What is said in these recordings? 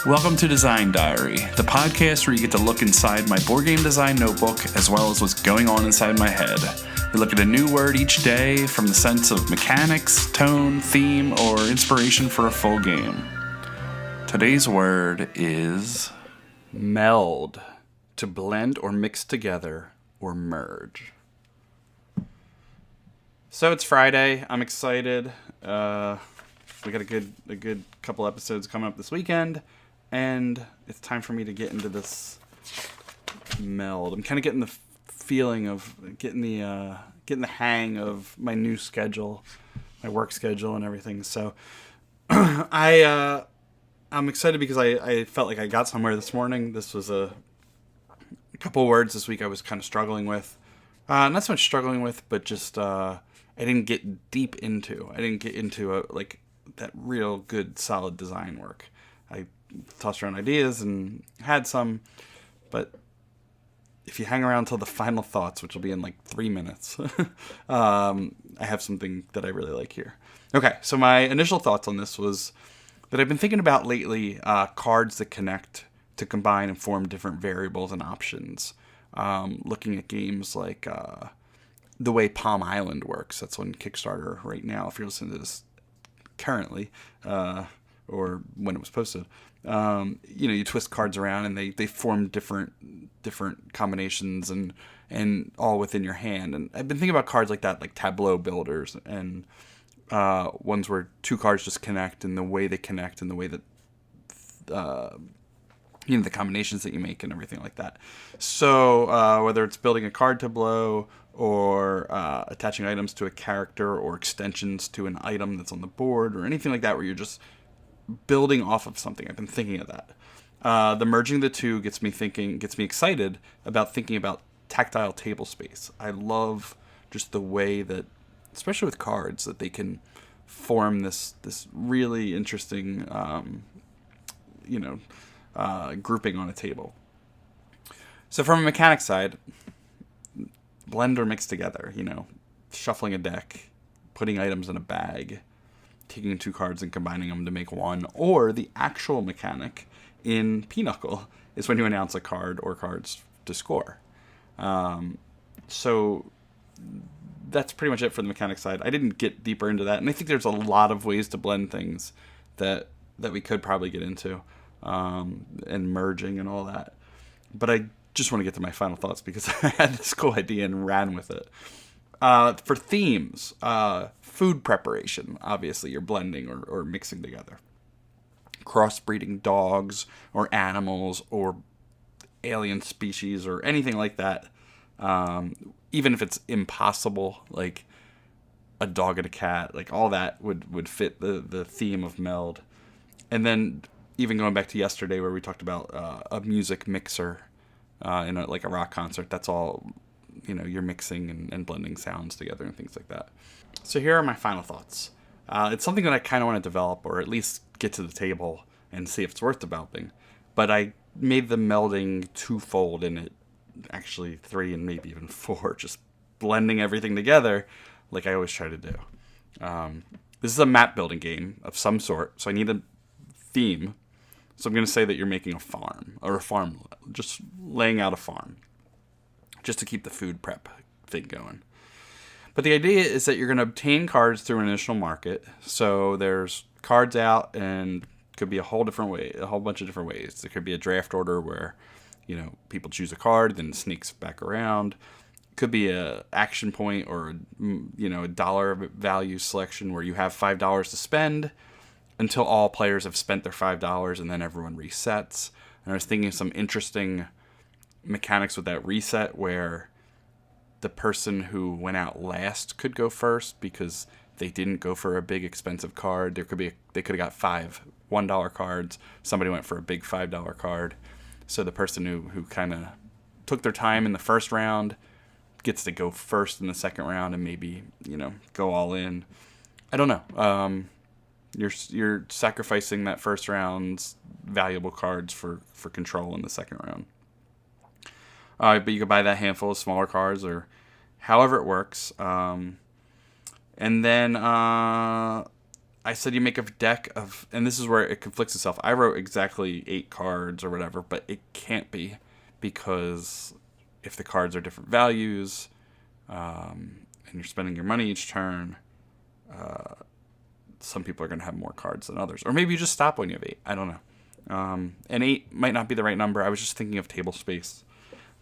Welcome to Design Diary, the podcast where you get to look inside my board game design notebook as well as what's going on inside my head. We look at a new word each day from the sense of mechanics, tone, theme, or inspiration for a full game. Today's word is meld, to blend or mix together or merge. So it's Friday. I'm excited. We got a good couple episodes coming up this weekend. And it's time for me to get into this meld. I'm kind of getting the feeling of getting the hang of my new schedule, my work schedule, and everything. So I'm excited because I felt like I got somewhere this morning. This was a couple words this week I was kind of struggling with, not so much struggling with, but just I didn't get deep into. I didn't get into that real good solid design work. I tossed around ideas and had some, but if you hang around till the final thoughts, which will be in like 3 minutes, I have something that I really like here. Okay, so my initial thoughts on this was that I've been thinking about lately cards that connect to combine and form different variables and options. Looking at games like the way Palm Island works. That's on Kickstarter right now, if you're listening to this currently, or when it was posted. You twist cards around and they form different combinations and all within your hand. And I've been thinking about cards like that, like tableau builders, and ones where two cards just connect, and the way they connect, and the way that the combinations that you make and everything like that. So whether it's building a card tableau or attaching items to a character or extensions to an item that's on the board or anything like that, where you're just building off of something. I've been thinking of that. The merging the two gets me excited about thinking about tactile table space. I love just the way that, especially with cards, that they can form this really interesting, grouping on a table. So from a mechanics side, blend or mix together, shuffling a deck, putting items in a bag, taking two cards and combining them to make one, or the actual mechanic in Pinochle is when you announce a card or cards to score. So that's pretty much it for the mechanics side. I didn't get deeper into that, and I think there's a lot of ways to blend things that we could probably get into, and merging and all that. But I just want to get to my final thoughts because I had this cool idea and ran with it. For themes, food preparation, obviously you're blending or mixing together. Crossbreeding dogs or animals or alien species or anything like that. Even if it's impossible, like a dog and a cat, like all that would fit the theme of Meld. And then even going back to yesterday where we talked about a music mixer in a rock concert, that's all, you're mixing and blending sounds together and things like that. So here are my final thoughts. It's something that I kind of want to develop, or at least get to the table and see if it's worth developing. But I made the melding twofold in it, actually 3 and maybe even 4, just blending everything together like I always try to do. This is a map building game of some sort, so I need a theme. So I'm going to say that you're making a farm, or a farm, just laying out a farm, just to keep the food prep thing going. But the idea is that you're going to obtain cards through an initial market. So there's cards out, and could be a whole bunch of different ways. There could be a draft order where, people choose a card, then it sneaks back around. Could be a action point or a dollar value selection where you have $5 to spend until all players have spent their $5, and then everyone resets. And I was thinking of some interesting mechanics with that reset where the person who went out last could go first because they didn't go for a big expensive card. They could have got 5 $1 cards. Somebody went for a big $5 card. So the person who kind of took their time in the first round gets to go first in the second round and maybe, go all in. I don't know. You're sacrificing that first round's valuable cards for control in the second round. But you could buy that handful of smaller cards or however it works. And then I said you make a deck of, and this is where it conflicts itself. I wrote exactly 8 cards or whatever, but it can't be, because if the cards are different values, and you're spending your money each turn, some people are going to have more cards than others. Or maybe you just stop when you have 8. I don't know. And 8 might not be the right number. I was just thinking of table space.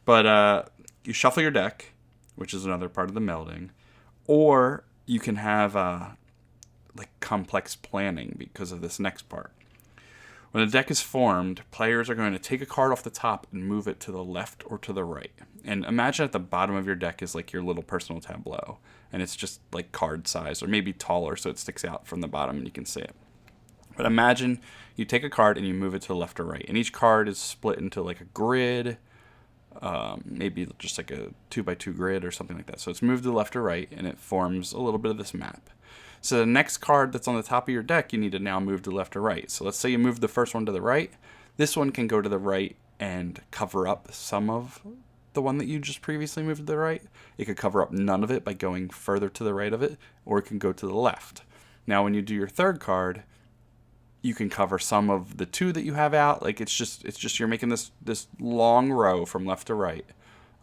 But you shuffle your deck, which is another part of the melding. Or you can have like complex planning because of this next part. When a deck is formed, players are going to take a card off the top and move it to the left or to the right. And imagine at the bottom of your deck is like your little personal tableau. And it's just like card size, or maybe taller so it sticks out from the bottom and you can see it. But imagine you take a card and you move it to the left or right. And each card is split into like a grid, maybe just like a 2x2 grid or something like that. So it's moved to the left or right, and it forms a little bit of this map. So the next card that's on the top of your deck, you need to now move to the left or right. So let's say you move the first one to the right. This one can go to the right and cover up some of the one that you just previously moved to the right. It could cover up none of it by going further to the right of it, or it can go to the left. Now when you do your third card, you can cover some of the 2 that you have out. Like it's just you're making this long row from left to right,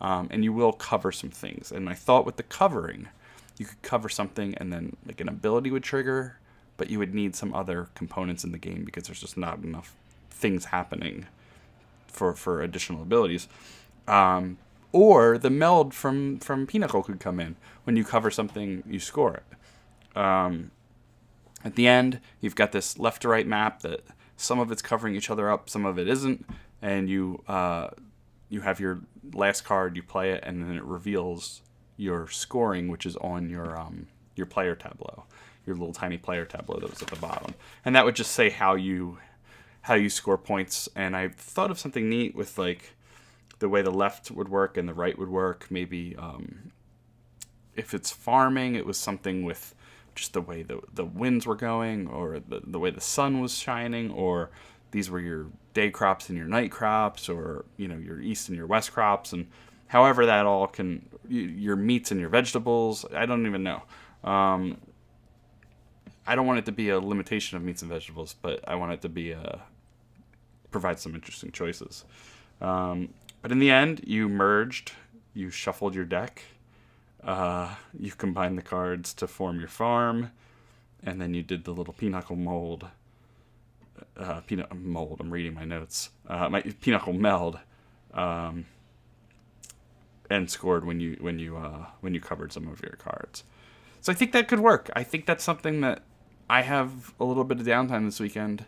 and you will cover some things. And I thought with the covering, you could cover something and then like an ability would trigger, but you would need some other components in the game because there's just not enough things happening for additional abilities. Or the meld from Pinnacle could come in. When you cover something, you score it. At the end, you've got this left to right map that some of it's covering each other up, some of it isn't, and you have your last card, you play it, and then it reveals your scoring, which is on your player tableau, your little tiny player tableau that was at the bottom, and that would just say how you score points. And I thought of something neat with like the way the left would work and the right would work. Maybe if it's farming, it was something with just the way the winds were going, or the way the sun was shining, or these were your day crops and your night crops, or your east and your west crops, and however that all can, your meats and your vegetables. I don't even know. I don't want it to be a limitation of meats and vegetables, but I want it to be provide some interesting choices. But in the end, you merged, you shuffled your deck, you combined the cards to form your farm, and then you did the little pinnacle mold. I'm reading my notes. My pinnacle meld, and scored when you covered some of your cards. So I think that could work. I think that's something that I have a little bit of downtime this weekend.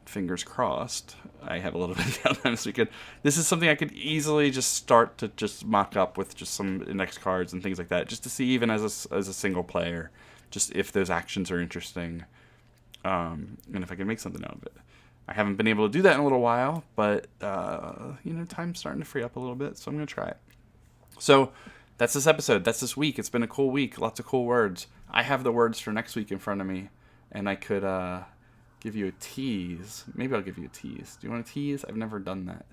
Fingers crossed. I have a little bit of downtime this weekend. This is something I could easily just start to just mock up with just some index cards and things like that, just to see even as a single player, just if those actions are interesting, and if I can make something out of it. I haven't been able to do that in a little while, but time's starting to free up a little bit, so I'm going to try it. So that's this episode. That's this week. It's been a cool week. Lots of cool words. I have the words for next week in front of me, and I could give you a tease. Maybe I'll give you a tease. Do you want a tease? I've never done that.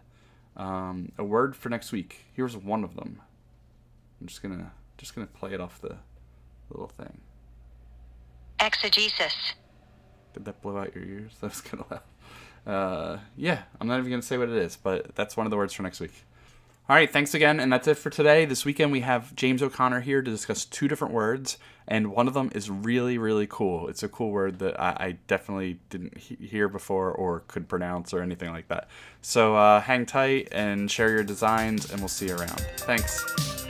A word for next week. Here's one of them. I'm just gonna play it off the little thing. Exegesis. Did that blow out your ears? That was kind of loud. Yeah, I'm not even going to say what it is, but that's one of the words for next week. All right, thanks again, and that's it for today. This weekend we have James O'Connor here to discuss 2 different words, and one of them is really, really cool. It's a cool word that I definitely didn't hear before or could pronounce or anything like that. So hang tight and share your designs, and we'll see you around. Thanks.